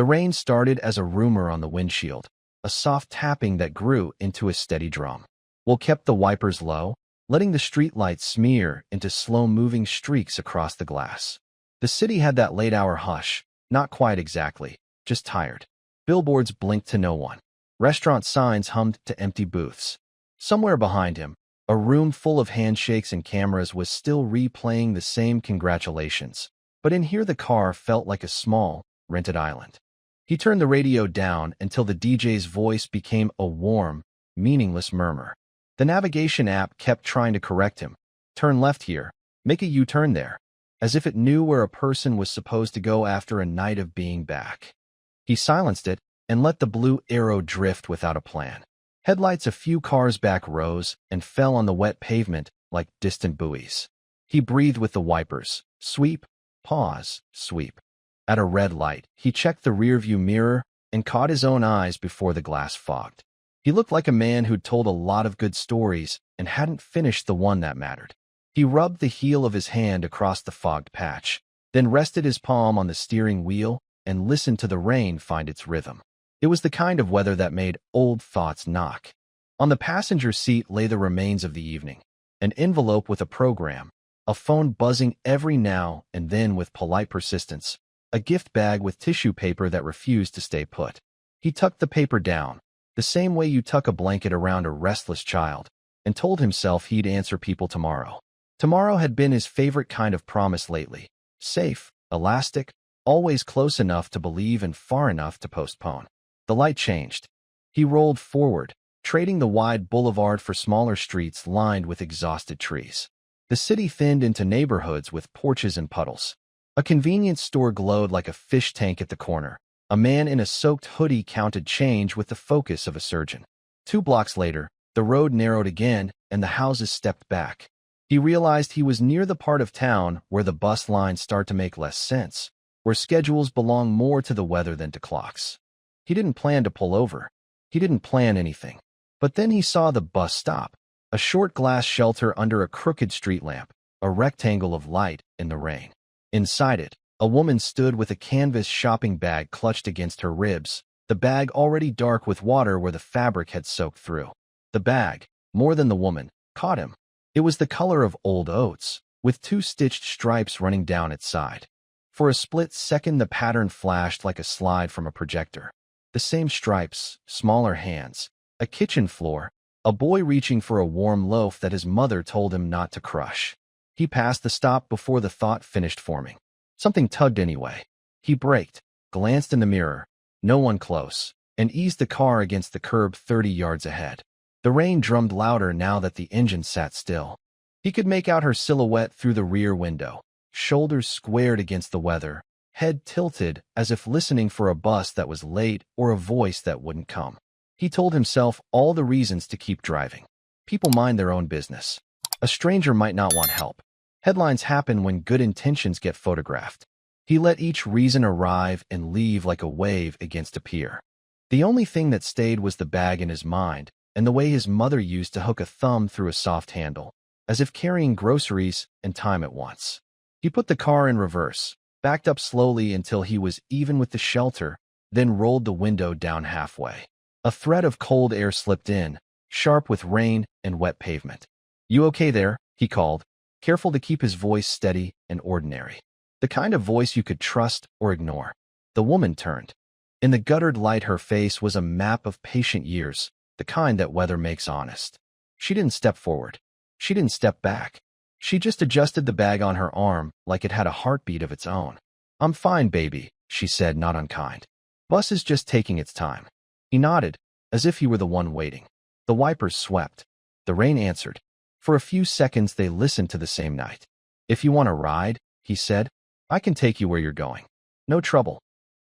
The rain started as a rumor on the windshield, a soft tapping that grew into a steady drum. Will kept the wipers low, letting the streetlights smear into slow-moving streaks across the glass. The city had that late-hour hush, not quite exactly, just tired. Billboards blinked to no one. Restaurant signs hummed to empty booths. Somewhere behind him, a room full of handshakes and cameras was still replaying the same congratulations. But in here the car felt like a small, rented island. He turned the radio down until the DJ's voice became a warm, meaningless murmur. The navigation app kept trying to correct him. Turn left here. Make a U-turn there. As if it knew where a person was supposed to go after a night of being back. He silenced it and let the blue arrow drift without a plan. Headlights a few cars back rose and fell on the wet pavement like distant buoys. He breathed with the wipers. Sweep, pause, sweep. At a red light, he checked the rearview mirror and caught his own eyes before the glass fogged. He looked like a man who'd told a lot of good stories and hadn't finished the one that mattered. He rubbed the heel of his hand across the fogged patch, then rested his palm on the steering wheel and listened to the rain find its rhythm. It was the kind of weather that made old thoughts knock. On the passenger seat lay the remains of the evening, an envelope with a program, a phone buzzing every now and then with polite persistence, a gift bag with tissue paper that refused to stay put. He tucked the paper down, the same way you tuck a blanket around a restless child, and told himself he'd answer people tomorrow. Tomorrow had been his favorite kind of promise lately. Safe, elastic, always close enough to believe and far enough to postpone. The light changed. He rolled forward, trading the wide boulevard for smaller streets lined with exhausted trees. The city thinned into neighborhoods with porches and puddles. A convenience store glowed like a fish tank at the corner. A man in a soaked hoodie counted change with the focus of a surgeon. 2 blocks later, the road narrowed again and the houses stepped back. He realized he was near the part of town where the bus lines start to make less sense, where schedules belong more to the weather than to clocks. He didn't plan to pull over. He didn't plan anything. But then he saw the bus stop, a short glass shelter under a crooked street lamp, a rectangle of light in the rain. Inside it, a woman stood with a canvas shopping bag clutched against her ribs, the bag already dark with water where the fabric had soaked through. The bag, more than the woman, caught him. It was the color of old oats, with 2 stitched stripes running down its side. For a split second the pattern flashed like a slide from a projector. The same stripes, smaller hands, a kitchen floor, a boy reaching for a warm loaf that his mother told him not to crush. He passed the stop before the thought finished forming. Something tugged anyway. He braked, glanced in the mirror, no one close, and eased the car against the curb 30 yards ahead. The rain drummed louder now that the engine sat still. He could make out her silhouette through the rear window, shoulders squared against the weather, head tilted as if listening for a bus that was late or a voice that wouldn't come. He told himself all the reasons to keep driving. People mind their own business. A stranger might not want help. Headlines happen when good intentions get photographed. He let each reason arrive and leave like a wave against a pier. The only thing that stayed was the bag in his mind and the way his mother used to hook a thumb through a soft handle, as if carrying groceries and time at once. He put the car in reverse, backed up slowly until he was even with the shelter, then rolled the window down halfway. A thread of cold air slipped in, sharp with rain and wet pavement. "You okay there?" he called, careful to keep his voice steady and ordinary. The kind of voice you could trust or ignore. The woman turned. In the guttered light her face was a map of patient years, the kind that weather makes honest. She didn't step forward. She didn't step back. She just adjusted the bag on her arm like it had a heartbeat of its own. "I'm fine, baby," she said, not unkind. "Bus is just taking its time." He nodded, as if he were the one waiting. The wipers swept. The rain answered. For a few seconds they listened to the same night. "If you want a ride," he said, "I can take you where you're going. No trouble."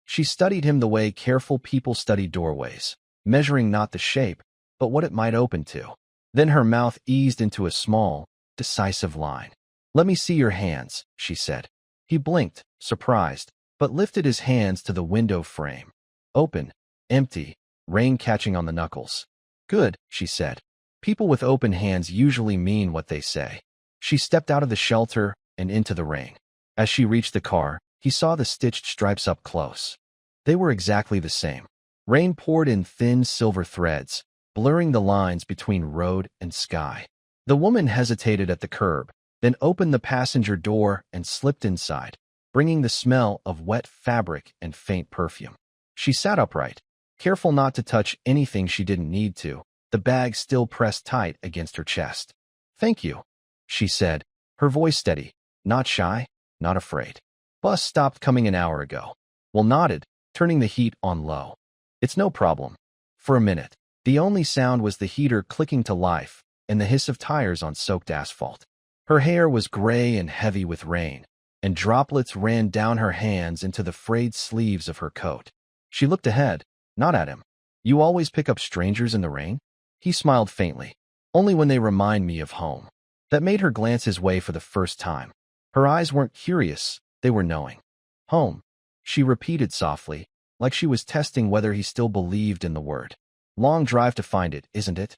She studied him the way careful people study doorways, measuring not the shape, but what it might open to. Then her mouth eased into a small, decisive line. "Let me see your hands," she said. He blinked, surprised, but lifted his hands to the window frame. Open, empty, rain catching on the knuckles. "Good," she said. People with open hands usually mean what they say. She stepped out of the shelter and into the rain. As she reached the car, he saw the stitched stripes up close. They were exactly the same. Rain poured in thin silver threads, blurring the lines between road and sky. The woman hesitated at the curb, then opened the passenger door and slipped inside, bringing the smell of wet fabric and faint perfume. She sat upright, careful not to touch anything she didn't need to, the bag still pressed tight against her chest. "Thank you," she said, her voice steady, not shy, not afraid. "Bus stopped coming an hour ago." Will nodded, turning the heat on low. "It's no problem." For a minute, the only sound was the heater clicking to life and the hiss of tires on soaked asphalt. Her hair was gray and heavy with rain, and droplets ran down her hands into the frayed sleeves of her coat. She looked ahead, not at him. "You always pick up strangers in the rain?" He smiled faintly. "Only when they remind me of home." That made her glance his way for the first time. Her eyes weren't curious, they were knowing. "Home," she repeated softly, like she was testing whether he still believed in the word. "Long drive to find it, isn't it?"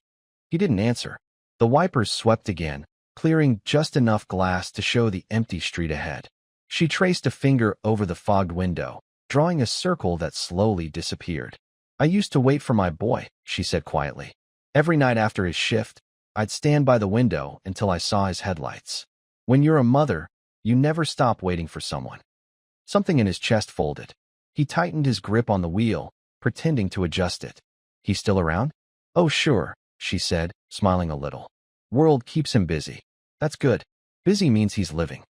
He didn't answer. The wipers swept again, clearing just enough glass to show the empty street ahead. She traced a finger over the fogged window, drawing a circle that slowly disappeared. "I used to wait for my boy," she said quietly. "Every night after his shift, I'd stand by the window until I saw his headlights. When you're a mother, you never stop waiting for someone." Something in his chest folded. He tightened his grip on the wheel, pretending to adjust it. "He's still around?" "Oh, sure," she said, smiling a little. "World keeps him busy." "That's good. Busy means he's living."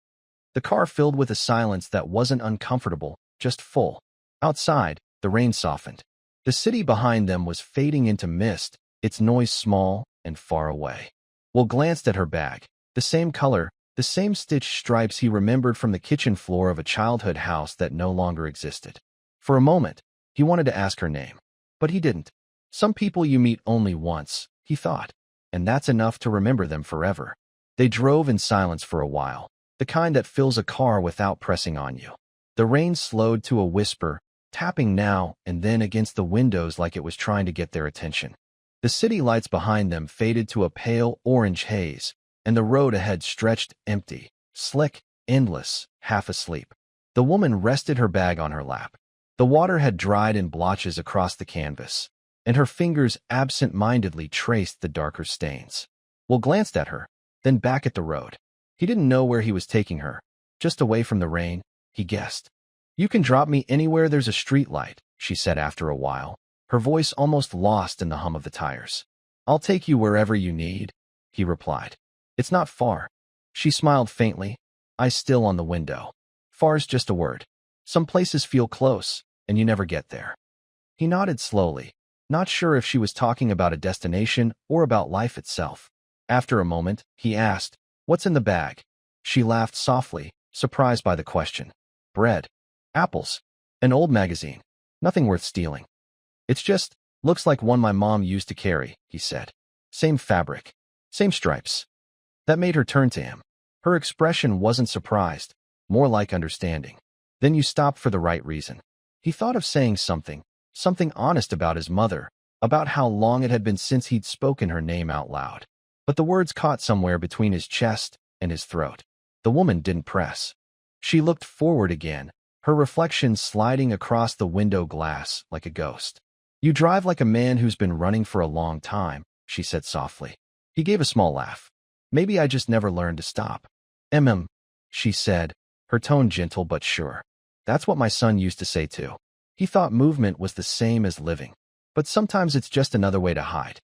The car filled with a silence that wasn't uncomfortable, just full. Outside, the rain softened. The city behind them was fading into mist, its noise small and far away. Will glanced at her bag. The same color, the same stitched stripes he remembered from the kitchen floor of a childhood house that no longer existed. For a moment, he wanted to ask her name, but he didn't. Some people you meet only once, he thought, and that's enough to remember them forever. They drove in silence for a while, the kind that fills a car without pressing on you. The rain slowed to a whisper, tapping now and then against the windows like it was trying to get their attention. The city lights behind them faded to a pale orange haze, and the road ahead stretched empty, slick, endless, half asleep. The woman rested her bag on her lap. The water had dried in blotches across the canvas, and her fingers absent-mindedly traced the darker stains. Will glanced at her, then back at the road. He didn't know where he was taking her, just away from the rain, he guessed. "You can drop me anywhere there's a street light," she said after a while, her voice almost lost in the hum of the tires. "I'll take you wherever you need," he replied. "It's not far." She smiled faintly, eyes still on the window. "Far's just a word. Some places feel close, and you never get there." He nodded slowly, not sure if she was talking about a destination or about life itself. After a moment, he asked, "What's in the bag?" She laughed softly, surprised by the question. "Bread. Apples. An old magazine. Nothing worth stealing." "It's just, looks like one my mom used to carry," he said. "Same fabric. Same stripes." That made her turn to him. Her expression wasn't surprised, more like understanding. "Then you stopped for the right reason." He thought of saying something honest about his mother, about how long it had been since he'd spoken her name out loud. But the words caught somewhere between his chest and his throat. The woman didn't press. She looked forward again, her reflection sliding across the window glass like a ghost. "You drive like a man who's been running for a long time," she said softly. He gave a small laugh. "Maybe I just never learned to stop." She said, her tone gentle but sure. "That's what my son used to say too. He thought movement was the same as living. But sometimes it's just another way to hide."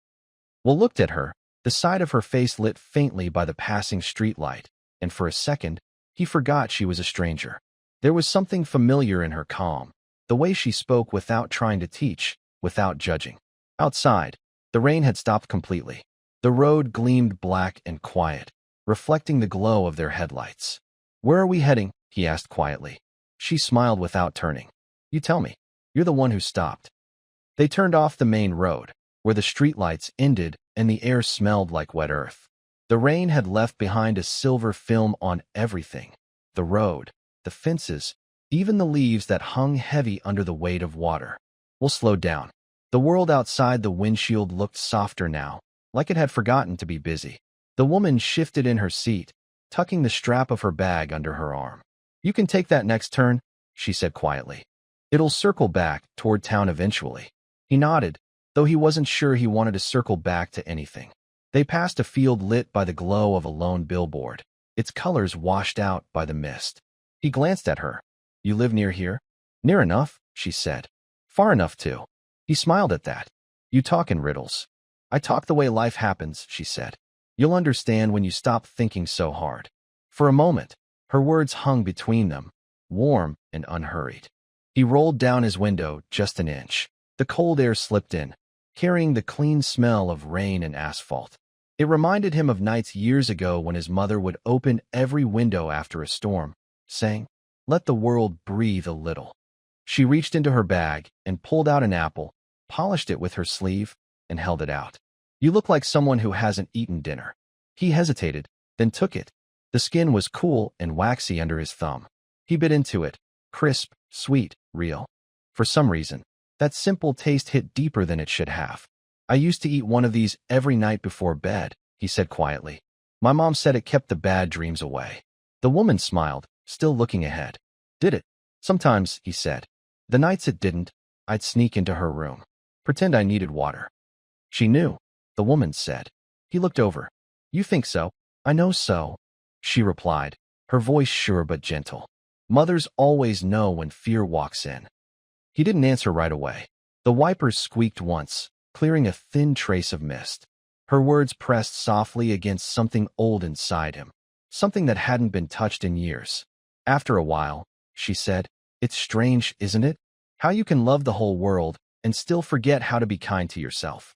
Will looked at her, the side of her face lit faintly by the passing streetlight, and for a second, he forgot she was a stranger. There was something familiar in her calm, the way she spoke without trying to teach, without judging. Outside, the rain had stopped completely. The road gleamed black and quiet, reflecting the glow of their headlights. "Where are we heading?" he asked quietly. She smiled without turning. "You tell me. You're the one who stopped." They turned off the main road, where the streetlights ended and the air smelled like wet earth. The rain had left behind a silver film on everything. The road, the fences, even the leaves that hung heavy under the weight of water. Will slowed down. The world outside the windshield looked softer now, like it had forgotten to be busy. The woman shifted in her seat, tucking the strap of her bag under her arm. "You can take that next turn," she said quietly. It'll circle back toward town eventually. He nodded, though he wasn't sure he wanted to circle back to anything. They passed a field lit by the glow of a lone billboard, its colors washed out by the mist. He glanced at her. You live near here? Near enough, she said. Far enough, too. He smiled at that. You talk in riddles. I talk the way life happens, she said. You'll understand when you stop thinking so hard. For a moment, her words hung between them, warm and unhurried. He rolled down his window just an inch. The cold air slipped in, carrying the clean smell of rain and asphalt. It reminded him of nights years ago when his mother would open every window after a storm, saying, "Let the world breathe a little." She reached into her bag and pulled out an apple, polished it with her sleeve, and held it out. You look like someone who hasn't eaten dinner. He hesitated, then took it. The skin was cool and waxy under his thumb. He bit into it, crisp, sweet, real. For some reason, that simple taste hit deeper than it should have. I used to eat one of these every night before bed, he said quietly. My mom said it kept the bad dreams away. The woman smiled, still looking ahead. Did it? Sometimes, he said. The nights it didn't, I'd sneak into her room. Pretend I needed water. She knew, the woman said. He looked over. You think so? I know so, she replied, her voice sure but gentle. Mothers always know when fear walks in. He didn't answer right away. The wipers squeaked once, clearing a thin trace of mist. Her words pressed softly against something old inside him, something that hadn't been touched in years. After a while, she said, It's strange, isn't it? How you can love the whole world and still forget how to be kind to yourself.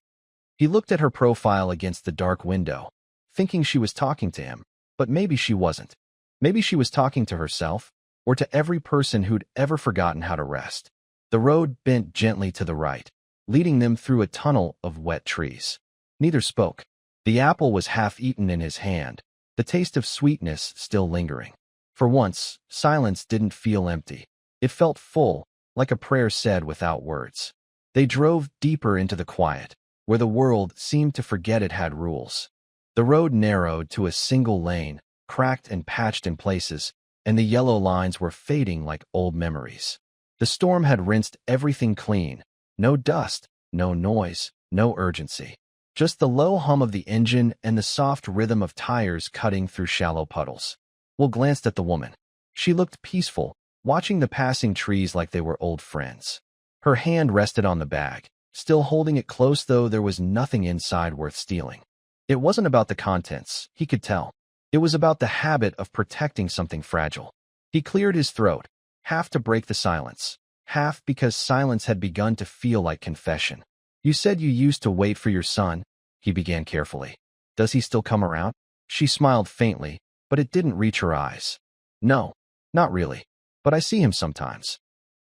He looked at her profile against the dark window, thinking she was talking to him, but maybe she wasn't. Maybe she was talking to herself, or to every person who'd ever forgotten how to rest. The road bent gently to the right, leading them through a tunnel of wet trees. Neither spoke. The apple was half-eaten in his hand, the taste of sweetness still lingering. For once, silence didn't feel empty. It felt full, like a prayer said without words. They drove deeper into the quiet, where the world seemed to forget it had rules. The road narrowed to a single lane, cracked and patched in places, and the yellow lines were fading like old memories. The storm had rinsed everything clean. No dust, no noise, no urgency. Just the low hum of the engine and the soft rhythm of tires cutting through shallow puddles. Will glanced at the woman. She looked peaceful, watching the passing trees like they were old friends. Her hand rested on the bag, still holding it close though there was nothing inside worth stealing. It wasn't about the contents, he could tell. It was about the habit of protecting something fragile. He cleared his throat, half to break the silence, half because silence had begun to feel like confession. You said you used to wait for your son, he began carefully. Does he still come around? She smiled faintly, but it didn't reach her eyes. No, not really, but I see him sometimes.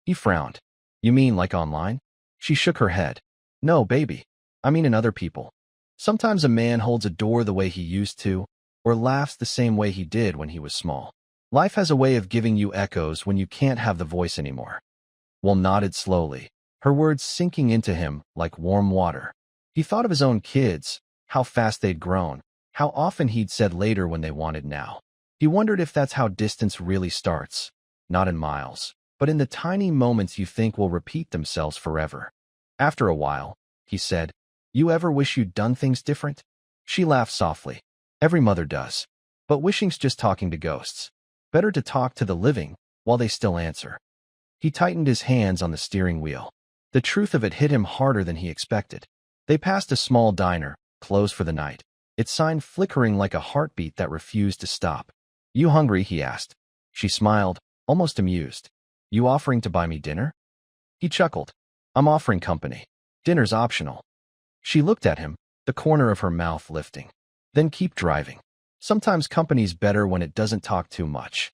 He frowned. You mean like online? She shook her head. No, baby. I mean in other people. Sometimes a man holds a door the way he used to, or laughs the same way he did when he was small. Life has a way of giving you echoes when you can't have the voice anymore. Will nodded slowly, her words sinking into him like warm water. He thought of his own kids, how fast they'd grown, how often he'd said later when they wanted now. He wondered if that's how distance really starts, not in miles, but in the tiny moments you think will repeat themselves forever. After a while, he said, You ever wish you'd done things different? She laughed softly. Every mother does. But wishing's just talking to ghosts. Better to talk to the living while they still answer. He tightened his hands on the steering wheel. The truth of it hit him harder than he expected. They passed a small diner, closed for the night, its sign flickering like a heartbeat that refused to stop. You hungry? He asked. She smiled, almost amused. You offering to buy me dinner? He chuckled. I'm offering company. Dinner's optional. She looked at him, the corner of her mouth lifting. Then keep driving. Sometimes company's better when it doesn't talk too much.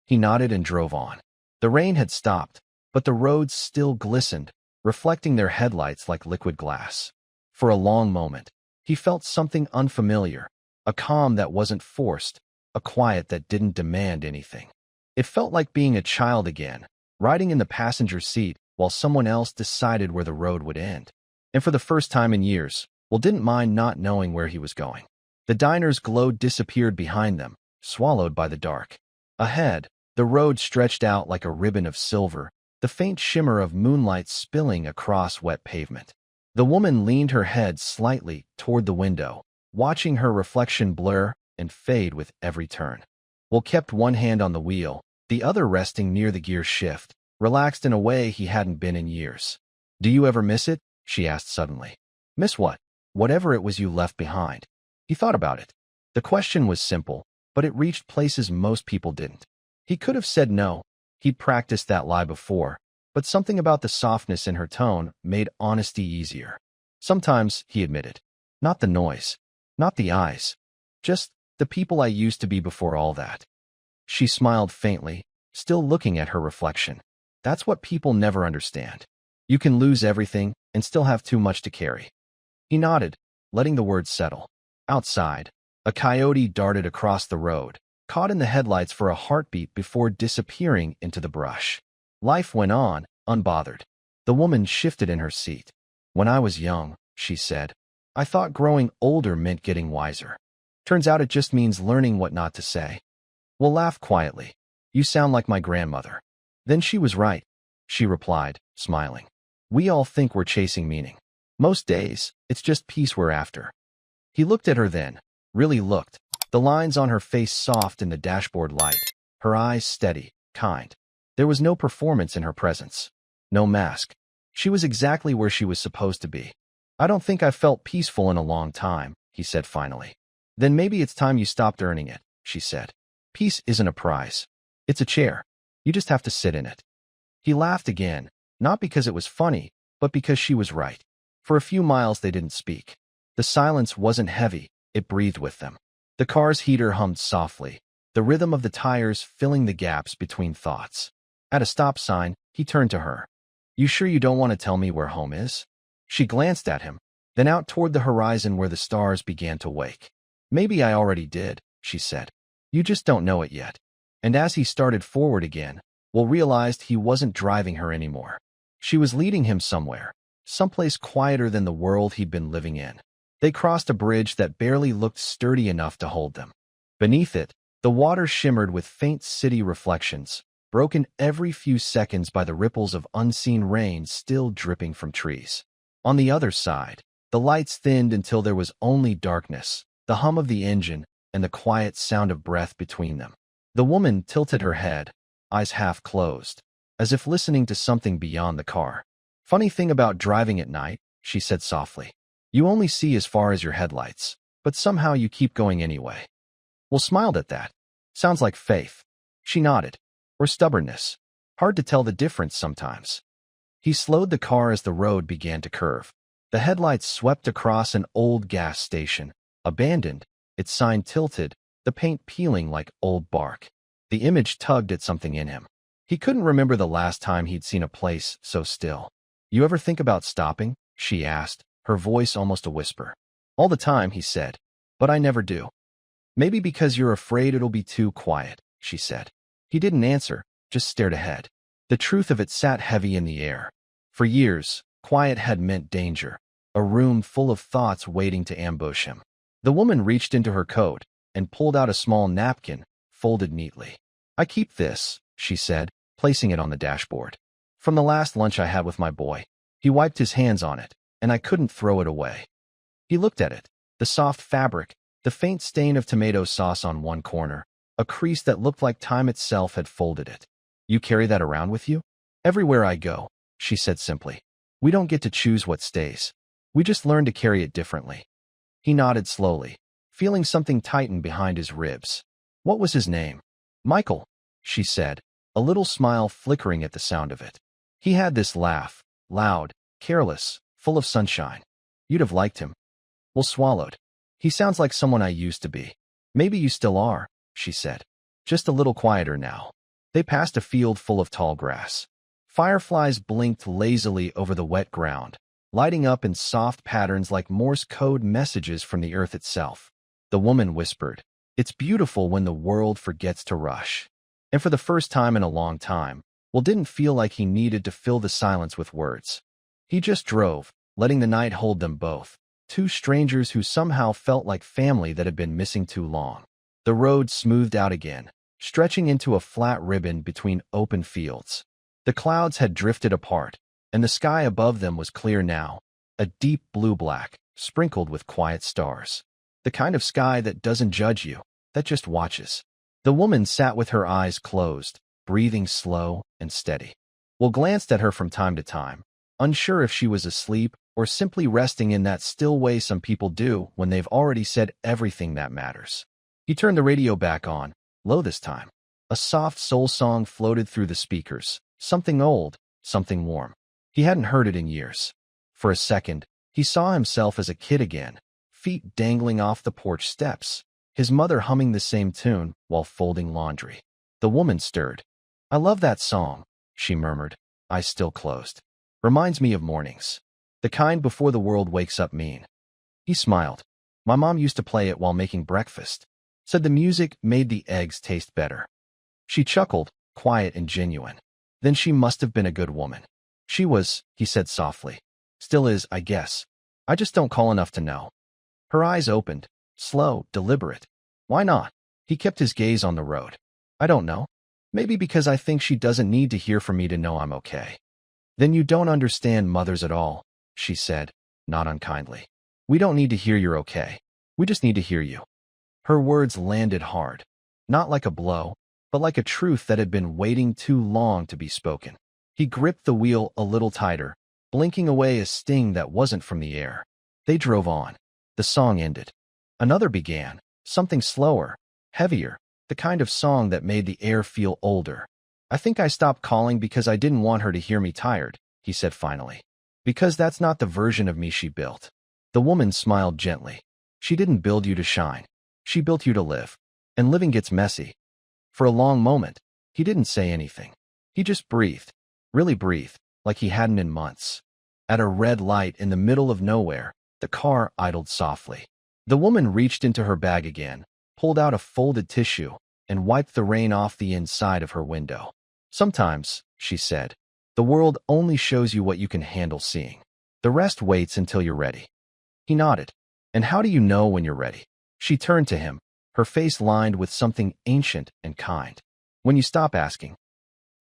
He nodded and drove on. The rain had stopped, but the roads still glistened, reflecting their headlights like liquid glass. For a long moment, he felt something unfamiliar, a calm that wasn't forced, a quiet that didn't demand anything. It felt like being a child again, riding in the passenger seat while someone else decided where the road would end. And for the first time in years, Will didn't mind not knowing where he was going. The diner's glow disappeared behind them, swallowed by the dark. Ahead, the road stretched out like a ribbon of silver, the faint shimmer of moonlight spilling across wet pavement. The woman leaned her head slightly toward the window, watching her reflection blur and fade with every turn. Will kept one hand on the wheel, the other resting near the gear shift, relaxed in a way he hadn't been in years. "Do you ever miss it?" she asked suddenly. "Miss what?" "Whatever it was you left behind." He thought about it. The question was simple, but it reached places most people didn't. He could have said no. He'd practiced that lie before, but something about the softness in her tone made honesty easier. "Sometimes," he admitted. "Not the noise. Not the eyes. Just the people I used to be before all that." She smiled faintly, still looking at her reflection. "That's what people never understand. You can lose everything and still have too much to carry." He nodded, letting the words settle. Outside, a coyote darted across the road, caught in the headlights for a heartbeat before disappearing into the brush. Life went on, unbothered. The woman shifted in her seat. "When I was young," she said, "I thought growing older meant getting wiser. Turns out it just means learning what not to say." Will laughed quietly. "You sound like my grandmother." "Then she was right," she replied, smiling. "We all think we're chasing meaning. Most days, it's just peace we're after." He looked at her then, really looked, the lines on her face soft in the dashboard light, her eyes steady, kind. There was no performance in her presence. No mask. She was exactly where she was supposed to be. "I don't think I've felt peaceful in a long time," he said finally. "Then maybe it's time you stopped earning it," she said. "Peace isn't a prize. It's a chair. You just have to sit in it." He laughed again, not because it was funny, but because she was right. For a few miles they didn't speak. The silence wasn't heavy, it breathed with them. The car's heater hummed softly, the rhythm of the tires filling the gaps between thoughts. At a stop sign, he turned to her. "You sure you don't want to tell me where home is?" She glanced at him, then out toward the horizon where the stars began to wake. "Maybe I already did," she said. "You just don't know it yet." And as he started forward again, Will realized he wasn't driving her anymore. She was leading him somewhere, someplace quieter than the world he'd been living in. They crossed a bridge that barely looked sturdy enough to hold them. Beneath it, the water shimmered with faint city reflections, broken every few seconds by the ripples of unseen rain still dripping from trees. On the other side, the lights thinned until there was only darkness, the hum of the engine, and the quiet sound of breath between them. The woman tilted her head, eyes half closed, as if listening to something beyond the car. "Funny thing about driving at night," she said softly. "You only see as far as your headlights, but somehow you keep going anyway." Will smiled at that. "Sounds like faith." She nodded. "Or stubbornness. Hard to tell the difference sometimes." He slowed the car as the road began to curve. The headlights swept across an old gas station, abandoned, its sign tilted, the paint peeling like old bark. The image tugged at something in him. He couldn't remember the last time he'd seen a place so still. "You ever think about stopping?" she asked, her voice almost a whisper. "All the time," he said, "but I never do." "Maybe because you're afraid it'll be too quiet," she said. He didn't answer, just stared ahead. The truth of it sat heavy in the air. For years, quiet had meant danger, a room full of thoughts waiting to ambush him. The woman reached into her coat and pulled out a small napkin, folded neatly. "I keep this," she said, placing it on the dashboard. "From the last lunch I had with my boy." He wiped his hands on it, and I couldn't throw it away. He looked at it, the soft fabric, the faint stain of tomato sauce on one corner, a crease that looked like time itself had folded it. "You carry that around with you?" "Everywhere I go," she said simply. "We don't get to choose what stays. We just learn to carry it differently." He nodded slowly, feeling something tighten behind his ribs. "What was his name?" "Michael," she said, a little smile flickering at the sound of it. He had this laugh, loud, careless, full of sunshine. "You'd have liked him." Will swallowed. "He sounds like someone I used to be." "Maybe you still are," she said. "Just a little quieter now." They passed a field full of tall grass. Fireflies blinked lazily over the wet ground, lighting up in soft patterns like Morse code messages from the earth itself. The woman whispered, "It's beautiful when the world forgets to rush." And for the first time in a long time, Will didn't feel like he needed to fill the silence with words. He just drove, letting the night hold them both, two strangers who somehow felt like family that had been missing too long. The road smoothed out again, stretching into a flat ribbon between open fields. The clouds had drifted apart, and the sky above them was clear now, a deep blue-black, sprinkled with quiet stars. The kind of sky that doesn't judge you, that just watches. The woman sat with her eyes closed, breathing slow and steady. Will glanced at her from time to time, unsure if she was asleep or simply resting in that still way some people do when they've already said everything that matters. He turned the radio back on, low this time. A soft soul song floated through the speakers, something old, something warm. He hadn't heard it in years. For a second, he saw himself as a kid again, feet dangling off the porch steps, his mother humming the same tune while folding laundry. The woman stirred. "I love that song," she murmured, eyes still closed. "Reminds me of mornings. The kind before the world wakes up mean." He smiled. "My mom used to play it while making breakfast. Said the music made the eggs taste better." She chuckled, quiet and genuine. "Then she must have been a good woman." "She was," he said softly. "Still is, I guess. I just don't call enough to know." Her eyes opened, slow, deliberate. "Why not?" He kept his gaze on the road. "I don't know. Maybe because I think she doesn't need to hear from me to know I'm okay." "Then you don't understand mothers at all," she said, not unkindly. "We don't need to hear you're okay. We just need to hear you." Her words landed hard, not like a blow, but like a truth that had been waiting too long to be spoken. He gripped the wheel a little tighter, blinking away a sting that wasn't from the air. They drove on. The song ended. Another began, something slower, heavier, the kind of song that made the air feel older. "I think I stopped calling because I didn't want her to hear me tired," he said finally. "Because that's not the version of me she built." The woman smiled gently. "She didn't build you to shine. She built you to live. And living gets messy." For a long moment, he didn't say anything. He just breathed, really breathed, like he hadn't in months. At a red light in the middle of nowhere, the car idled softly. The woman reached into her bag again, pulled out a folded tissue, and wiped the rain off the inside of her window. "Sometimes," she said, "the world only shows you what you can handle seeing. The rest waits until you're ready." He nodded. "And how do you know when you're ready?" She turned to him, her face lined with something ancient and kind. "When you stop asking."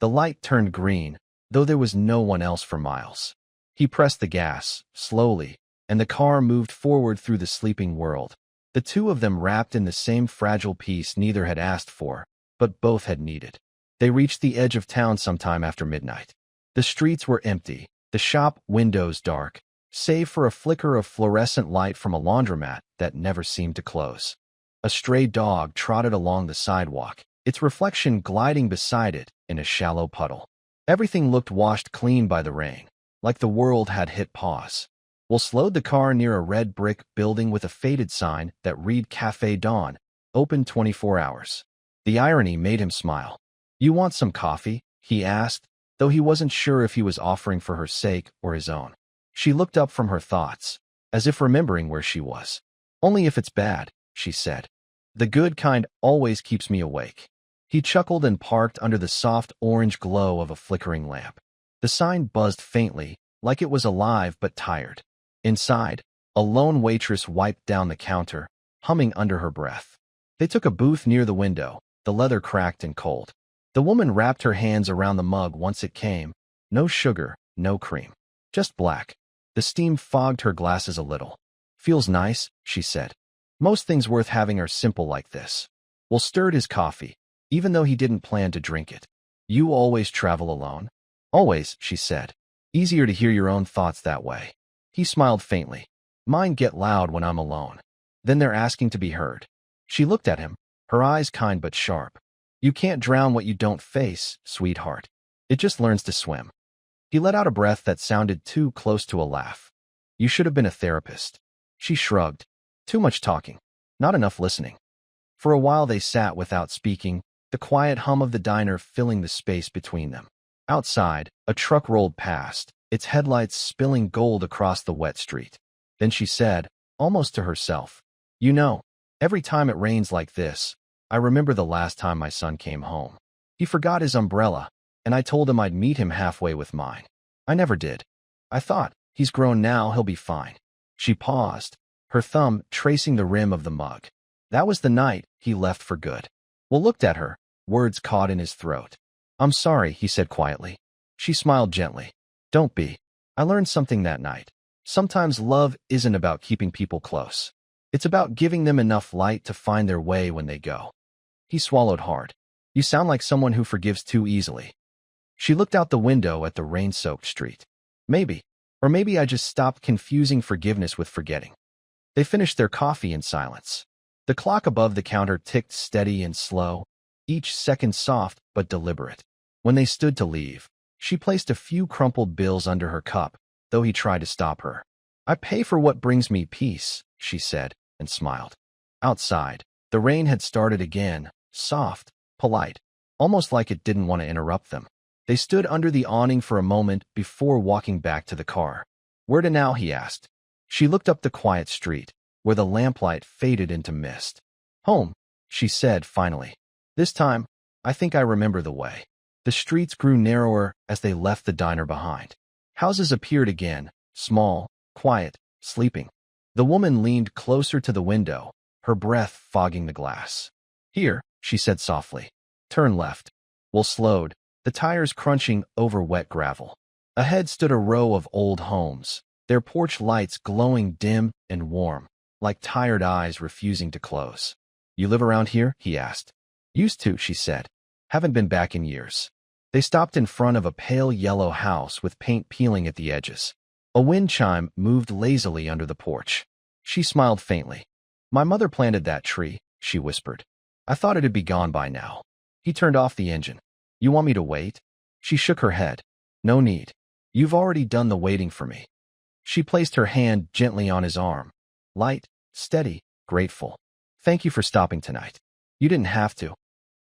The light turned green, though there was no one else for miles. He pressed the gas, slowly, and the car moved forward through the sleeping world. The two of them wrapped in the same fragile peace neither had asked for, but both had needed. They reached the edge of town sometime after midnight. The streets were empty, the shop windows dark, save for a flicker of fluorescent light from a laundromat that never seemed to close. A stray dog trotted along the sidewalk, its reflection gliding beside it in a shallow puddle. Everything looked washed clean by the rain, like the world had hit pause. Will slowed the car near a red brick building with a faded sign that read Café Dawn, open 24 hours. The irony made him smile. "You want some coffee?" he asked, though he wasn't sure if he was offering for her sake or his own. She looked up from her thoughts, as if remembering where she was. "Only if it's bad," she said. "The good kind always keeps me awake." He chuckled and parked under the soft orange glow of a flickering lamp. The sign buzzed faintly, like it was alive but tired. Inside, a lone waitress wiped down the counter, humming under her breath. They took a booth near the window, the leather cracked and cold. The woman wrapped her hands around the mug once it came. No sugar, no cream. Just black. The steam fogged her glasses a little. "Feels nice," she said. "Most things worth having are simple like this." Will stirred his coffee, even though he didn't plan to drink it. "You always travel alone?" "Always," she said. "Easier to hear your own thoughts that way." He smiled faintly. "Mine get loud when I'm alone. Then they're asking to be heard." She looked at him, her eyes kind but sharp. "You can't drown what you don't face, sweetheart. It just learns to swim." He let out a breath that sounded too close to a laugh. "You should have been a therapist." She shrugged. "Too much talking. Not enough listening." For a while they sat without speaking, the quiet hum of the diner filling the space between them. Outside, a truck rolled past, its headlights spilling gold across the wet street. Then she said, almost to herself, "You know, every time it rains like this, I remember the last time my son came home. He forgot his umbrella, and I told him I'd meet him halfway with mine. I never did. I thought, he's grown now, he'll be fine." She paused, her thumb tracing the rim of the mug. "That was the night he left for good." Will looked at her, words caught in his throat. "I'm sorry," he said quietly. She smiled gently. Don't be. I learned something that night. Sometimes love isn't about keeping people close. It's about giving them enough light to find their way when they go. He swallowed hard. You sound like someone who forgives too easily. She looked out the window at the rain-soaked street. Maybe. Or maybe I just stopped confusing forgiveness with forgetting. They finished their coffee in silence. The clock above the counter ticked steady and slow, each second soft but deliberate. When they stood to leave, she placed a few crumpled bills under her cup, though he tried to stop her. I pay for what brings me peace, she said, and smiled. Outside, the rain had started again, soft, polite, almost like it didn't want to interrupt them. They stood under the awning for a moment before walking back to the car. Where to now, he asked. She looked up the quiet street, where the lamplight faded into mist. Home, she said finally. This time, I think I remember the way. The streets grew narrower as they left the diner behind. Houses appeared again, small, quiet, sleeping. The woman leaned closer to the window, her breath fogging the glass. Here, she said softly. Turn left. Will slowed, the tires crunching over wet gravel. Ahead stood a row of old homes, their porch lights glowing dim and warm, like tired eyes refusing to close. You live around here? He asked. Used to, she said. Haven't been back in years. They stopped in front of a pale yellow house with paint peeling at the edges. A wind chime moved lazily under the porch. She smiled faintly. My mother planted that tree, she whispered. I thought it'd be gone by now. He turned off the engine. You want me to wait? She shook her head. No need. You've already done the waiting for me. She placed her hand gently on his arm. Light, steady, grateful. Thank you for stopping tonight. You didn't have to.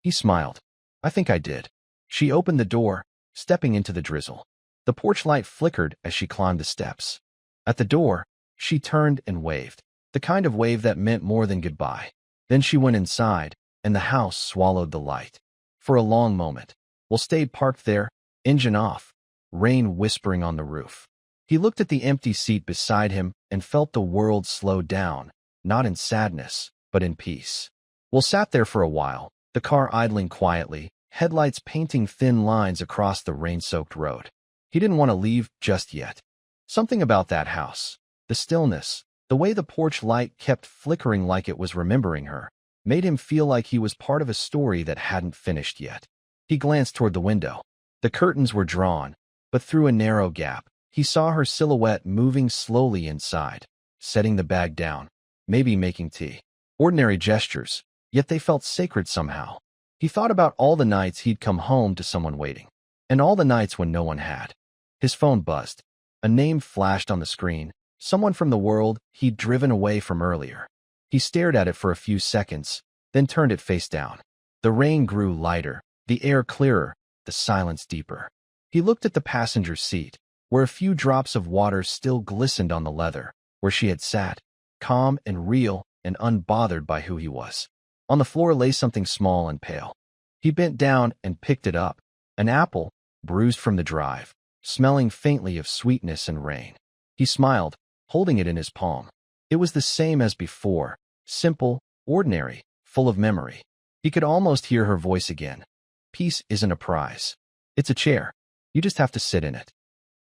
He smiled. I think I did. She opened the door, stepping into the drizzle. The porch light flickered as she climbed the steps. At the door, she turned and waved, the kind of wave that meant more than goodbye. Then she went inside, and the house swallowed the light. For a long moment, Will stayed parked there, engine off, rain whispering on the roof. He looked at the empty seat beside him and felt the world slow down, not in sadness, but in peace. Will sat there for a while, the car idling quietly, headlights painting thin lines across the rain-soaked road. He didn't want to leave just yet. Something about that house, the stillness, the way the porch light kept flickering like it was remembering her, made him feel like he was part of a story that hadn't finished yet. He glanced toward the window. The curtains were drawn, but through a narrow gap, he saw her silhouette moving slowly inside, setting the bag down, maybe making tea. Ordinary gestures, yet they felt sacred somehow. He thought about all the nights he'd come home to someone waiting, and all the nights when no one had. His phone buzzed. A name flashed on the screen, someone from the world he'd driven away from earlier. He stared at it for a few seconds, then turned it face down. The rain grew lighter, the air clearer, the silence deeper. He looked at the passenger seat, where a few drops of water still glistened on the leather, where she had sat, calm and real and unbothered by who he was. On the floor lay something small and pale. He bent down and picked it up, an apple, bruised from the drive, smelling faintly of sweetness and rain. He smiled, holding it in his palm. It was the same as before, simple, ordinary, full of memory. He could almost hear her voice again. Peace isn't a prize. It's a chair. You just have to sit in it.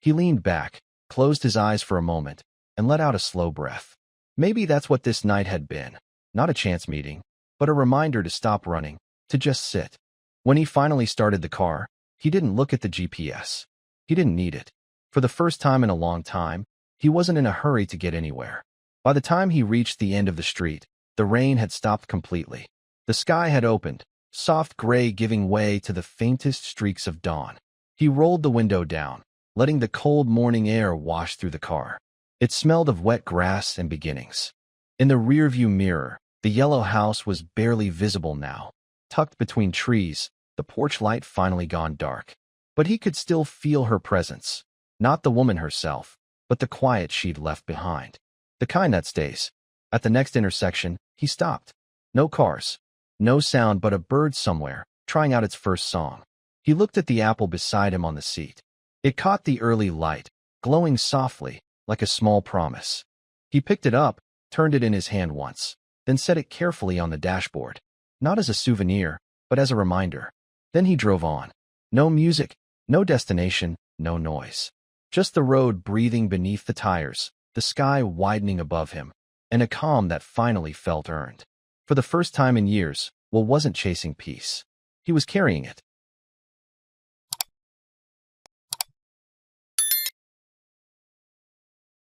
He leaned back, closed his eyes for a moment, and let out a slow breath. Maybe that's what this night had been. Not a chance meeting, but a reminder to stop running, to just sit. When he finally started the car, he didn't look at the GPS. He didn't need it. For the first time in a long time, he wasn't in a hurry to get anywhere. By the time he reached the end of the street, the rain had stopped completely. The sky had opened, soft gray giving way to the faintest streaks of dawn. He rolled the window down, letting the cold morning air wash through the car. It smelled of wet grass and beginnings. In the rearview mirror, the yellow house was barely visible now. Tucked between trees, the porch light finally gone dark. But he could still feel her presence. Not the woman herself, but the quiet she'd left behind. The kind that stays. At the next intersection, he stopped. No cars. No sound but a bird somewhere, trying out its first song. He looked at the apple beside him on the seat. It caught the early light, glowing softly, like a small promise. He picked it up, turned it in his hand once, then set it carefully on the dashboard. Not as a souvenir, but as a reminder. Then he drove on. No music, No destination, no noise. Just the road breathing beneath the tires, the sky widening above him, and a calm that finally felt earned. For the first time in years, Will wasn't chasing peace. He was carrying it.